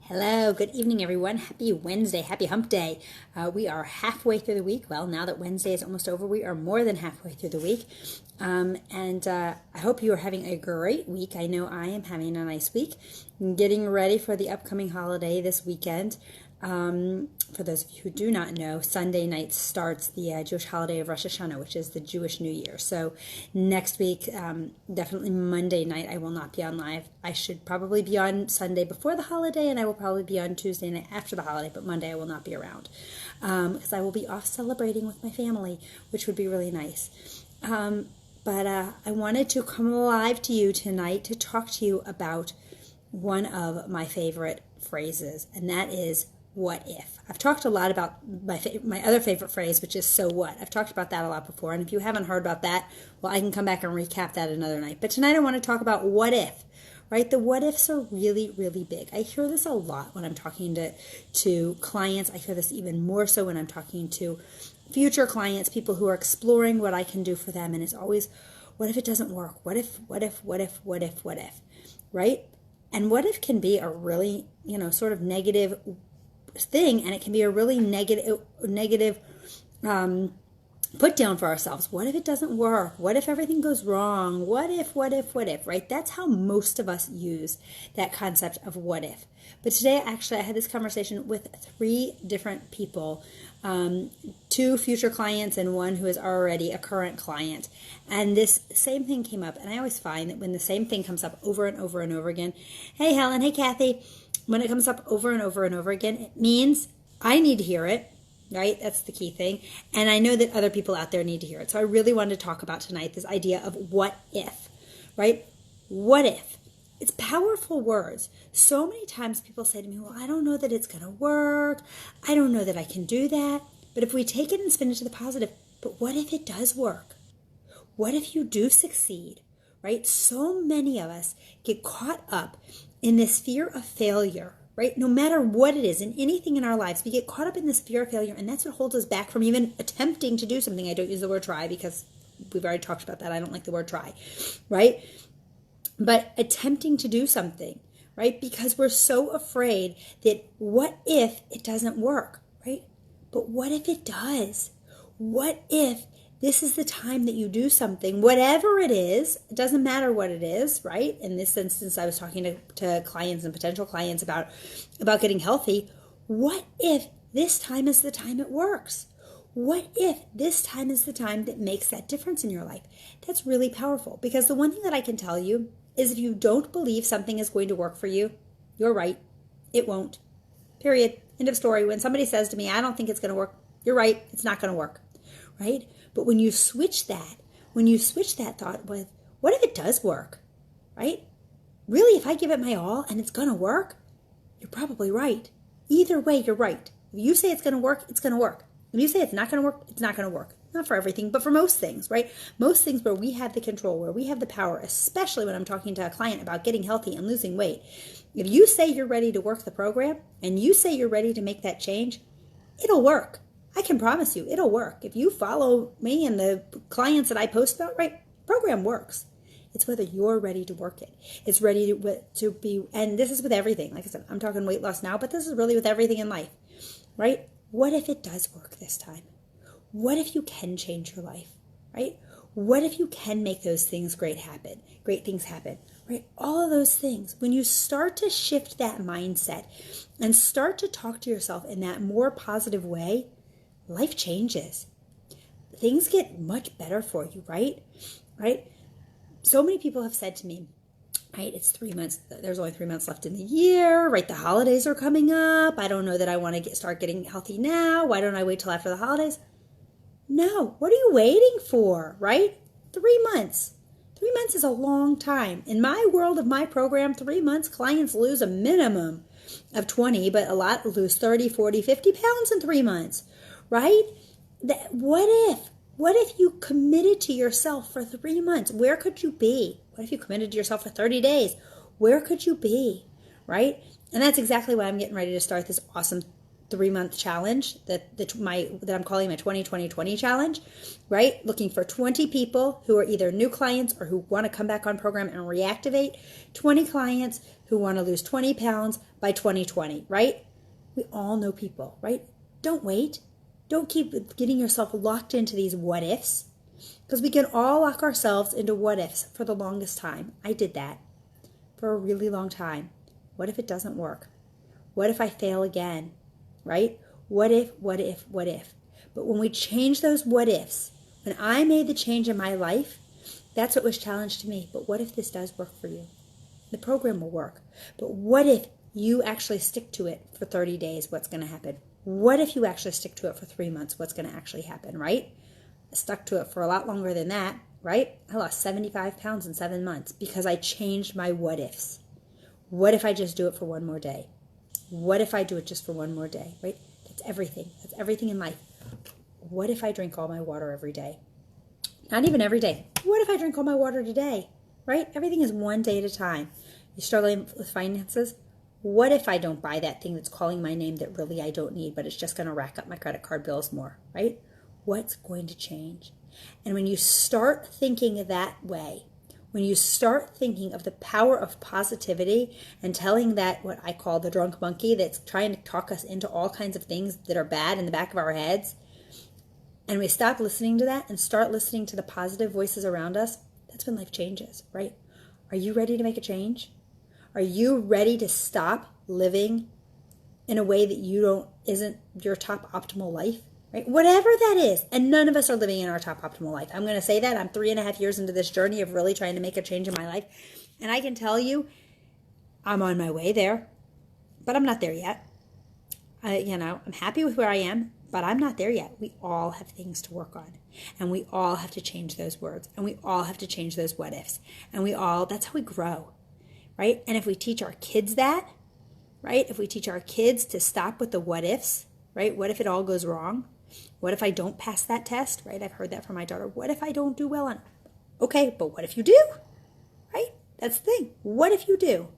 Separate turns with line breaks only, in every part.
Hello, good evening, everyone. Happy Wednesday, happy hump day. We are halfway through the week. Well, now that Wednesday is almost over, we are more than halfway through the week. I hope you are having a great week. I know I am having a nice week. I'm getting ready for the upcoming holiday this weekend. For those of you who do not know, Sunday night starts the Jewish holiday of Rosh Hashanah, which is the Jewish New Year. So next week, definitely Monday night, I will not be on live. I should probably be on Sunday before the holiday, and I will probably be on Tuesday night after the holiday, but Monday I will not be around because I will be off celebrating with my family, which would be really nice. But I wanted to come live to you tonight to talk to you about one of my favorite phrases, and that is what if. I've talked a lot about my other favorite phrase, which is so what. I've talked about that a lot before, and if you haven't heard about that, well, I can come back and recap that another night. But tonight I want to talk about what if, right? The what ifs are really, really big. I hear this a lot when I'm talking to clients. I hear this even more so when I'm talking to future clients, people who are exploring what I can do for them, and it's always, what if it doesn't work? What if, right? And what if can be a really, sort of negative thing, and it can be a really negative put down for ourselves. What if it doesn't work? What if everything goes wrong? What if, right? That's how most of us use that concept of what if. But today, actually, I had this conversation with 3 different people, 2 future clients and 1 who is already a current client. And this same thing came up. And I always find that when the same thing comes up over and over and over again, hey, Helen, hey, Kathy, when it comes up over and over and over again, it means I need to hear it, right? That's the key thing. And I know that other people out there need to hear it. So I really wanted to talk about tonight this idea of what if, right? What if? It's powerful words. So many times people say to me, well, I don't know that it's going to work. I don't know that I can do that. But if we take it and spin it to the positive, but what if it does work? What if you do succeed, right? So many of us get caught up in this fear of failure, right? No matter what it is, in anything in our lives, we get caught up in this fear of failure, and that's what holds us back from even attempting to do something. I don't use the word try because we've already talked about that. I don't like the word try, right? But attempting to do something, right? Because we're so afraid that what if it doesn't work, right? But what if it does? What if this is the time that you do something, whatever it is, it doesn't matter what it is, right? In this instance, I was talking to clients and potential clients about getting healthy. What if this time is the time it works? What if this time is the time that makes that difference in your life? That's really powerful, because the one thing that I can tell you is if you don't believe something is going to work for you, you're right. It won't. Period. End of story. When somebody says to me, I don't think it's going to work, you're right. It's not going to work, right? But when you switch that thought with, what if it does work, right? Really, if I give it my all and it's going to work, you're probably right. Either way, you're right. If you say it's going to work, it's going to work. If you say it's not going to work, it's not going to work. Not for everything, but for most things, right? Most things where we have the control, where we have the power, especially when I'm talking to a client about getting healthy and losing weight. If you say you're ready to work the program and you say you're ready to make that change, it'll work. I can promise you it'll work. If you follow me and the clients that I post about, right, program works. It's whether you're ready to work it. It's ready to be, and this is with everything. Like I said, I'm talking weight loss now, but this is really with everything in life, right? What if it does work this time? What if you can change your life, right? What if you can make those things great things happen, right? All of those things. When you start to shift that mindset and start to talk to yourself in that more positive way, life changes. Things get much better for you, right? Right? So many people have said to me, right, it's 3 months. There's only 3 months left in the year, right? The holidays are coming up. I don't know that I want to start getting healthy now. Why don't I wait till after the holidays? No. What are you waiting for, right? 3 months. 3 months is a long time. In my world of my program, 3 months, clients lose a minimum of 20, but a lot lose 30, 40, 50 pounds in 3 months. Right? What if you committed to yourself for 3 months? Where could you be? What if you committed to yourself for 30 days? Where could you be? Right? And that's exactly why I'm getting ready to start this awesome 3-month challenge that I'm calling my 20-20-20 challenge, right? Looking for 20 people who are either new clients or who want to come back on program and reactivate, 20 clients who want to lose 20 pounds by 2020, right? We all know people, right? Don't wait. Don't keep getting yourself locked into these what ifs, because we can all lock ourselves into what ifs for the longest time. I did that for a really long time. What if it doesn't work? What if I fail again? Right? What if? But when we change those what ifs, when I made the change in my life, that's what was challenged to me. But what if this does work for you? The program will work. But what if you actually stick to it for 30 days? What's going to happen? What if you actually stick to it for 3 months? What's going to actually happen, right? I stuck to it for a lot longer than that, right? I lost 75 pounds in 7 months because I changed my what ifs. What if I just do it for one more day? What if I do it just for one more day, right? That's everything. That's everything in life. What if I drink all my water every day? Not even every day. What if I drink all my water today, right? Everything is one day at a time. You're struggling with finances? What if I don't buy that thing that's calling my name that really I don't need, but it's just going to rack up my credit card bills more, right? What's going to change? And when you start thinking that way, when you start thinking of the power of positivity and telling that, what I call the drunk monkey that's trying to talk us into all kinds of things that are bad in the back of our heads, and we stop listening to that and start listening to the positive voices around us, that's when life changes, right? Are you ready to make a change? Are you ready to stop living in a way that isn't your top optimal life? Right? Whatever that is. And none of us are living in our top optimal life. I'm going to say that. I'm 3.5 years into this journey of really trying to make a change in my life. And I can tell you, I'm on my way there, but I'm not there yet. I'm happy with where I am, but I'm not there yet. We all have things to work on. And we all have to change those words. And we all have to change those what ifs. And that's how we grow. Right? And if we teach our kids that, right? If we teach our kids to stop with the what ifs, right? What if it all goes wrong? What if I don't pass that test, right? I've heard that from my daughter. What if I don't do well on it? Okay, but what if you do, right? That's the thing. What if you do,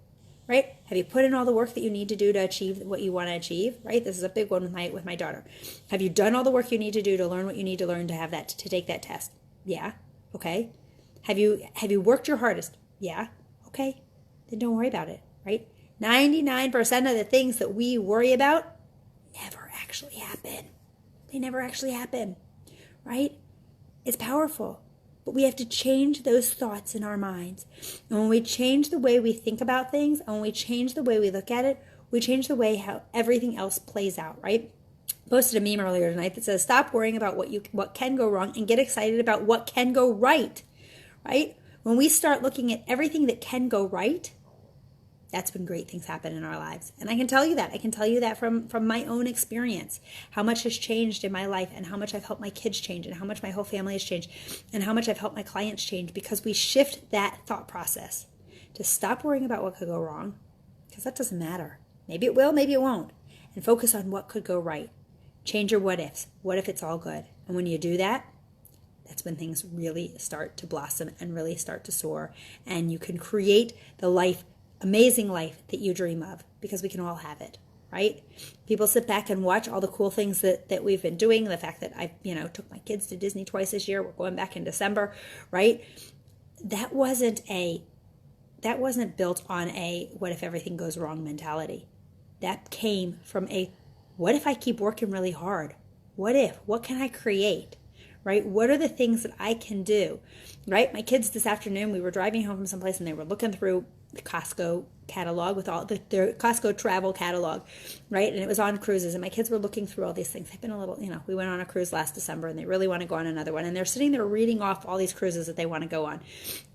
right? Have you put in all the work that you need to do to achieve what you want to achieve, right? This is a big one with my daughter. Have you done all the work you need to do to learn what you need to learn to have that, to take that test? Yeah. Okay. Have you worked your hardest? Yeah. Okay. Then don't worry about it, right? 99% of the things that we worry about never actually happen. They never actually happen, right? It's powerful, but we have to change those thoughts in our minds. And when we change the way we think about things, and when we change the way we look at it, we change the way how everything else plays out, right? I posted a meme earlier tonight that says, stop worrying about what can go wrong and get excited about what can go right, right? When we start looking at everything that can go right, that's when great things happen in our lives. And I can tell you that. I can tell you that from my own experience, how much has changed in my life and how much I've helped my kids change and how much my whole family has changed and how much I've helped my clients change because we shift that thought process to stop worrying about what could go wrong, because that doesn't matter. Maybe it will, maybe it won't. And focus on what could go right. Change your what ifs. What if it's all good? And when you do that, that's when things really start to blossom and really start to soar. And you can create the amazing life that you dream of, because we can all have it, right? People sit back and watch all the cool things that we've been doing. The fact that I, took my kids to Disney twice this year. We're going back in December, right? That wasn't built on a what if everything goes wrong mentality. That came from a what if I keep working really hard? What can I create? Right? What are the things that I can do? Right? My kids this afternoon, we were driving home from someplace and they were looking through the Costco catalog with all the Costco travel catalog, right? And it was on cruises, and my kids were looking through all these things. They've been a little, we went on a cruise last December and they really want to go on another one. And they're sitting there reading off all these cruises that they want to go on.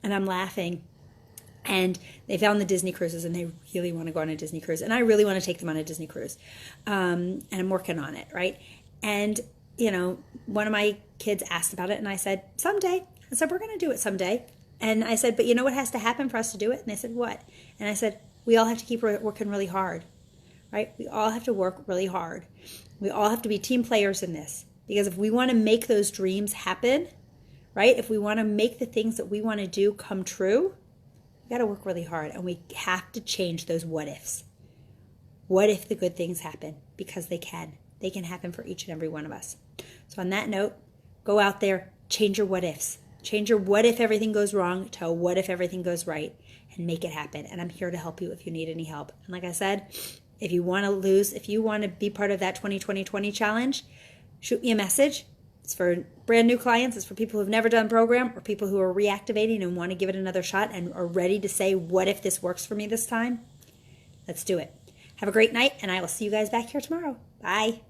And I'm laughing. And they found the Disney cruises and they really want to go on a Disney cruise. And I really want to take them on a Disney cruise. And I'm working on it, right? And, one of my kids asked about it and I said, someday. I said, we're going to do it someday. And I said, but you know what has to happen for us to do it? And they said, what? And I said, we all have to keep working really hard, right? We all have to work really hard. We all have to be team players in this. Because if we want to make those dreams happen, right? If we want to make the things that we want to do come true, we got to work really hard. And we have to change those what ifs. What if the good things happen? because they can. They can happen for each and every one of us. So on that note, go out there, change your what ifs. Change your what if everything goes wrong to a what if everything goes right, and make it happen. And I'm here to help you if you need any help. And like I said, if you want to be part of that 20-20-20 challenge, shoot me a message. It's for brand new clients. It's for people who've never done program or people who are reactivating and want to give it another shot and are ready to say, what if this works for me this time? Let's do it. Have a great night, and I will see you guys back here tomorrow. Bye.